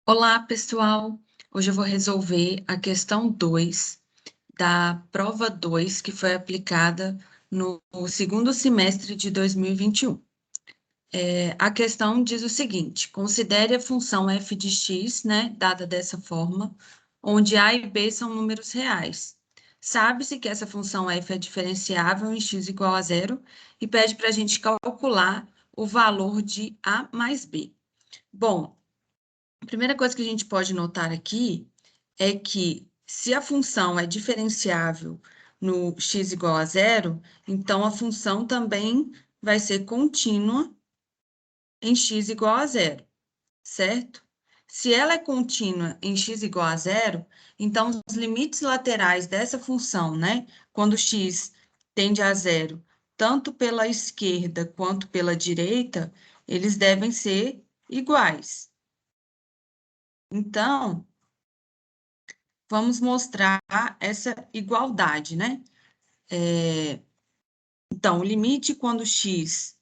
Olá, pessoal! Hoje eu vou resolver a questão 2 da prova 2 que foi aplicada no segundo semestre de 2021. A questão diz o seguinte: considere a função f de x, né, dada dessa forma, onde a e b são números reais. Sabe-se que essa função f é diferenciável em x igual a zero e pede para a gente calcular o valor de a mais b. Bom, a primeira coisa que a gente pode notar aqui é que se a função é diferenciável no x igual a zero, então a função também vai ser contínua em x igual a zero, certo? Se ela é contínua em x igual a zero, então os limites laterais dessa função, né, quando x tende a zero, tanto pela esquerda quanto pela direita, eles devem ser iguais. Então, vamos mostrar essa igualdade, né? Então, o limite quando x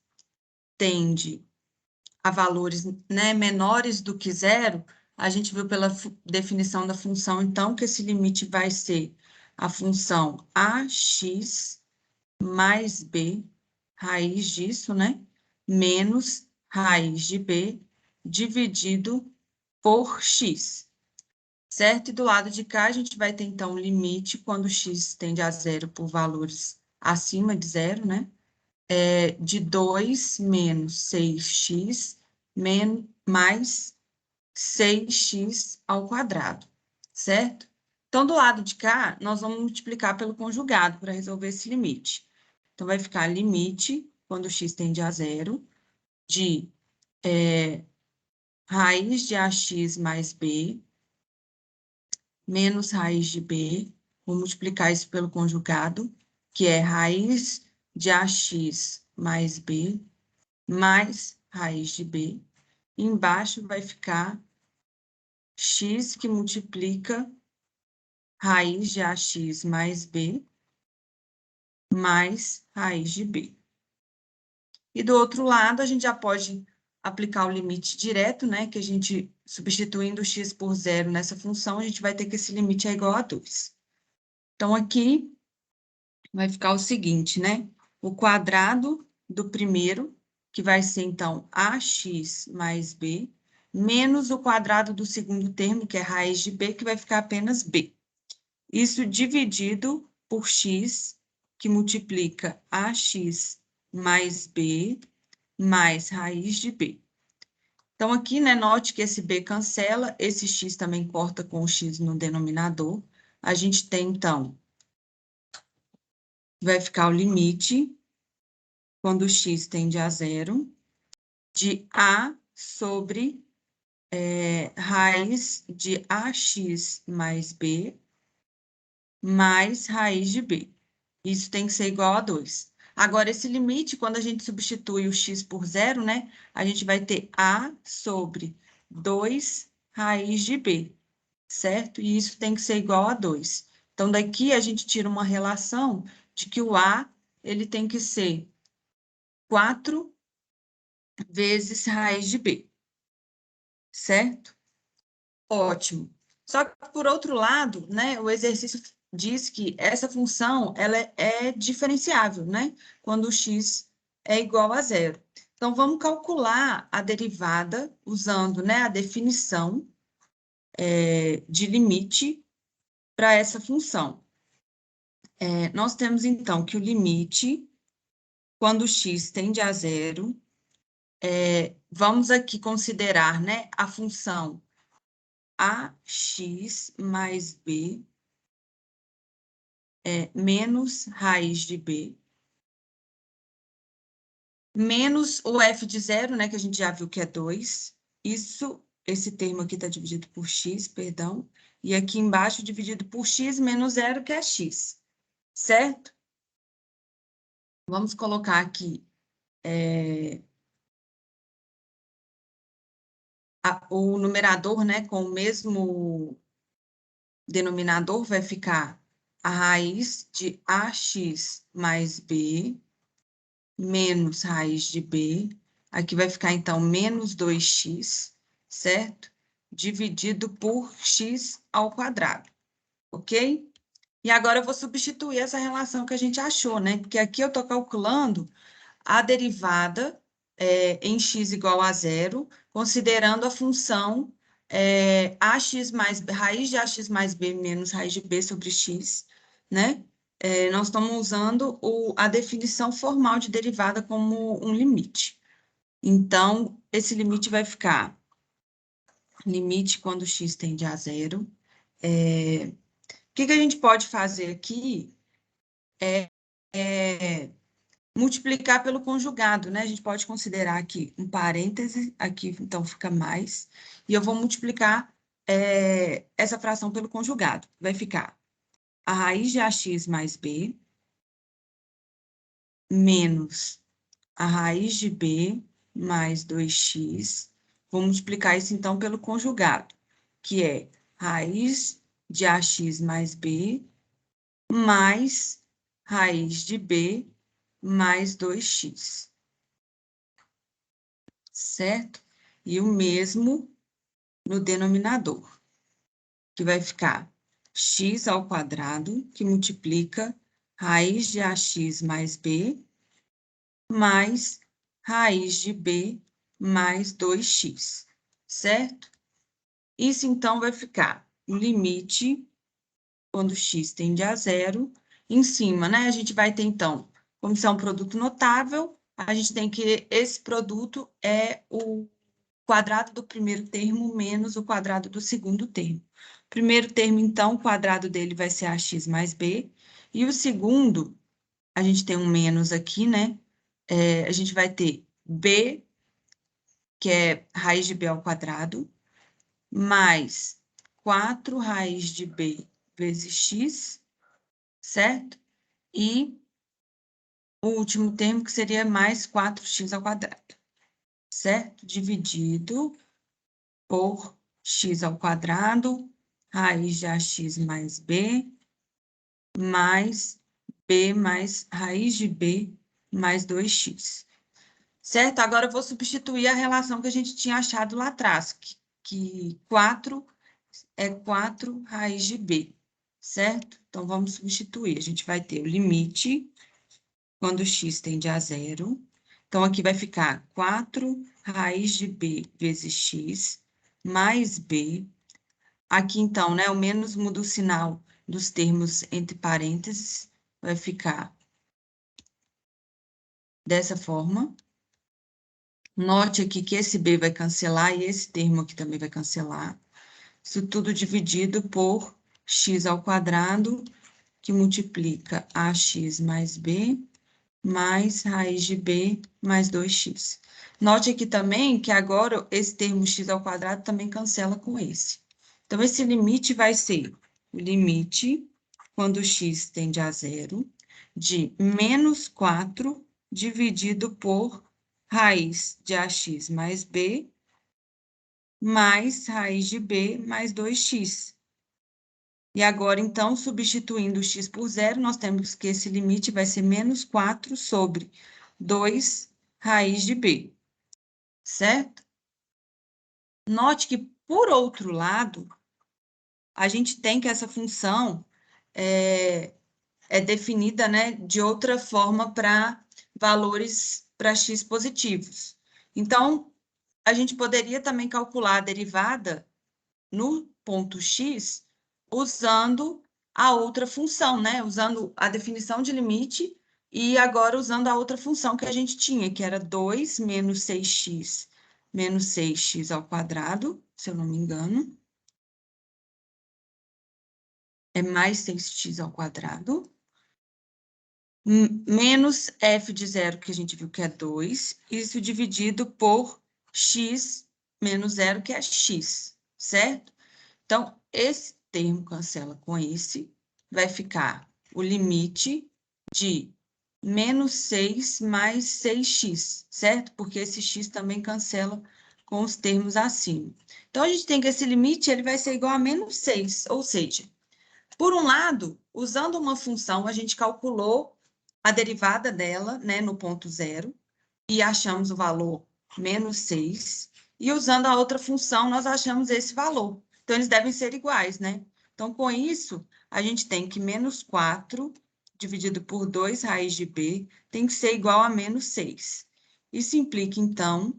tende a valores, né, menores do que zero, a gente viu pela definição da função, então, que esse limite vai ser a função ax mais b, raiz disso, né? Menos raiz de b dividido por x. Certo? E do lado de cá, a gente vai ter, então, o limite quando x tende a zero por valores acima de zero, né? De 2 menos 6x mais 6x ao quadrado, certo? Então, do lado de cá, nós vamos multiplicar pelo conjugado para resolver esse limite. Então, vai ficar limite, quando x tende a zero, de raiz de ax mais b, menos raiz de b, vou multiplicar isso pelo conjugado, que é raiz de ax mais b, mais raiz de b. E embaixo vai ficar x que multiplica raiz de ax mais b, mais raiz de b. E do outro lado, a gente já pode aplicar o limite direto, né? Que a gente, substituindo x por zero nessa função, a gente vai ter que esse limite é igual a 2. Então, aqui vai ficar o seguinte, né? O quadrado do primeiro, que vai ser, então, ax mais b, menos o quadrado do segundo termo, que é raiz de b, que vai ficar apenas b. Isso dividido por x, que multiplica ax mais b, mais raiz de b. Então, aqui, né, note que esse b cancela, esse x também corta com o x no denominador. A gente tem, então, vai ficar o limite, quando x tende a zero, de a sobre raiz de ax mais b, mais raiz de b. Isso tem que ser igual a 2. Agora, esse limite, quando a gente substitui o x por zero, né, a gente vai ter a sobre 2 raiz de b, certo? E isso tem que ser igual a 2. Então, daqui a gente tira uma relação de que o a, ele tem que ser 4 vezes raiz de b, certo? Ótimo. Só que, por outro lado, né, o exercício diz que essa função ela é diferenciável, né, quando o x é igual a zero. Então, vamos calcular a derivada usando, né, a definição de limite para essa função. Nós temos, então, que o limite, quando x tende a zero, vamos aqui considerar, né, a função ax mais b menos raiz de b, menos o f de zero, né, que a gente já viu que é 2. Isso, esse termo aqui está dividido por x, perdão, e aqui embaixo dividido por x menos zero, que é x, certo? Vamos colocar aqui o numerador, né, com o mesmo denominador, vai ficar a raiz de ax mais b, menos raiz de b, aqui vai ficar, então, menos 2x, certo? dividido por x ao quadrado, ok? E agora eu vou substituir essa relação que a gente achou, né? Porque aqui eu estou calculando a derivada em x igual a zero, considerando a função ax mais raiz de ax mais b menos raiz de b sobre x, né? Nós estamos usando a definição formal de derivada como um limite. Então, esse limite vai ficar limite quando x tende a zero. O que a gente pode fazer aqui é multiplicar pelo conjugado, né? A gente pode considerar aqui um parêntese, aqui então fica mais, e eu vou multiplicar essa fração pelo conjugado. Vai ficar a raiz de ax mais b menos a raiz de b mais 2x. Vou multiplicar isso então pelo conjugado, que é raiz de ax mais b mais raiz de b mais 2x. Certo? E o mesmo no denominador, que vai ficar x ao quadrado, que multiplica raiz de ax mais b, mais raiz de b mais 2x, certo? Isso, então, vai ficar o limite, quando x tende a zero, em cima, né? A gente vai ter, então, como se é um produto notável, a gente tem que esse produto é o quadrado do primeiro termo menos o quadrado do segundo termo. Primeiro termo, então, o quadrado dele vai ser ax mais b, e o segundo, a gente tem um menos aqui, né? A gente vai ter b, que é raiz de b ao quadrado, mais 4 raiz de b vezes x, certo? E o último termo, que seria mais 4x ao quadrado, certo? Dividido por x ao quadrado, raiz de ax mais b, mais b mais raiz de b mais 2x. Certo? Agora eu vou substituir a relação que a gente tinha achado lá atrás, que 4 é 4 raiz de b, certo? Então, vamos substituir. A gente vai ter o limite quando x tende a zero. Então, aqui vai ficar 4 raiz de b vezes x mais b. Aqui, então, né, o menos muda o sinal dos termos entre parênteses, vai ficar dessa forma. Note aqui que esse b vai cancelar e esse termo aqui também vai cancelar. Isso tudo dividido por x ao quadrado, que multiplica ax mais b, mais raiz de b mais 2x. Note aqui também que agora esse termo x ao quadrado também cancela com esse. Então, esse limite vai ser o limite, quando x tende a zero, de menos 4 dividido por raiz de ax mais b, mais raiz de b mais 2x. E agora, então, substituindo o x por zero, nós temos que esse limite vai ser menos 4 sobre 2 raiz de b, certo? Note que, por outro lado, a gente tem que essa função é definida, né, de outra forma para valores para x positivos. Então, a gente poderia também calcular a derivada no ponto x usando a outra função, né? Usando a definição de limite e agora usando a outra função que a gente tinha, que era 2 menos 6x menos 6x ao quadrado, se eu não me engano. É mais 6x ao quadrado. Menos f de zero, que a gente viu que é 2, isso dividido por x menos zero, que é x, certo? Então, esse termo cancela com esse, vai ficar o limite de menos 6 mais 6x, certo? Porque esse x também cancela com os termos acima. Então, a gente tem que esse limite ele vai ser igual a menos 6, ou seja, por um lado, usando uma função, a gente calculou a derivada dela, né, no ponto zero, e achamos o valor menos 6. E usando a outra função, nós achamos esse valor. Então, eles devem ser iguais, né? Então, com isso, a gente tem que menos 4 dividido por 2 raiz de b tem que ser igual a menos 6. Isso implica, então,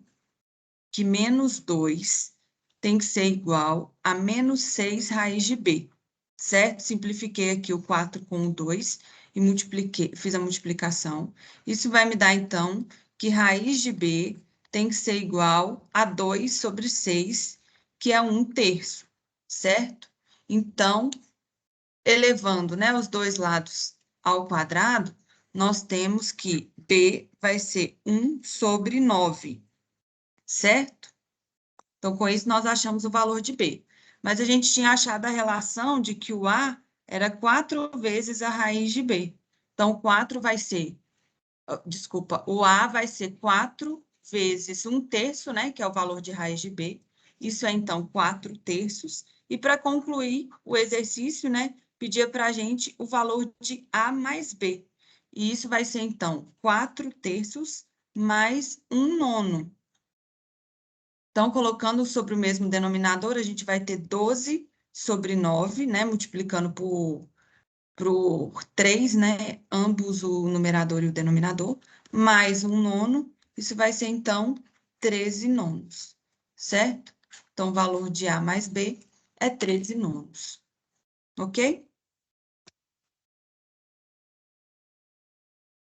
que menos 2 tem que ser igual a menos 6 raiz de b, certo? Simplifiquei aqui o 4 com o 2 e fiz a multiplicação. Isso vai me dar, então, que raiz de b tem que ser igual a 2 sobre 6, que é 1/3, certo? Então, elevando, né, os dois lados ao quadrado, nós temos que b vai ser 1 sobre 9, certo? Então, com isso, nós achamos o valor de b. Mas a gente tinha achado a relação de que o a era 4 vezes a raiz de b. Então, 4 vai ser, desculpa, o a vai ser 4 vezes 1/3, né, que é o valor de raiz de b. Isso é, então, 4/3. E para concluir o exercício, né, pedia para a gente o valor de a mais b. E isso vai ser, então, 4/3 mais 1/9. Então, colocando sobre o mesmo denominador, a gente vai ter 12 sobre 9, né? Multiplicando por 3, né? Ambos o numerador e o denominador, mais 1/9. Isso vai ser, então, 13 nonos, certo? Então, o valor de A mais B é 13 nonos, ok?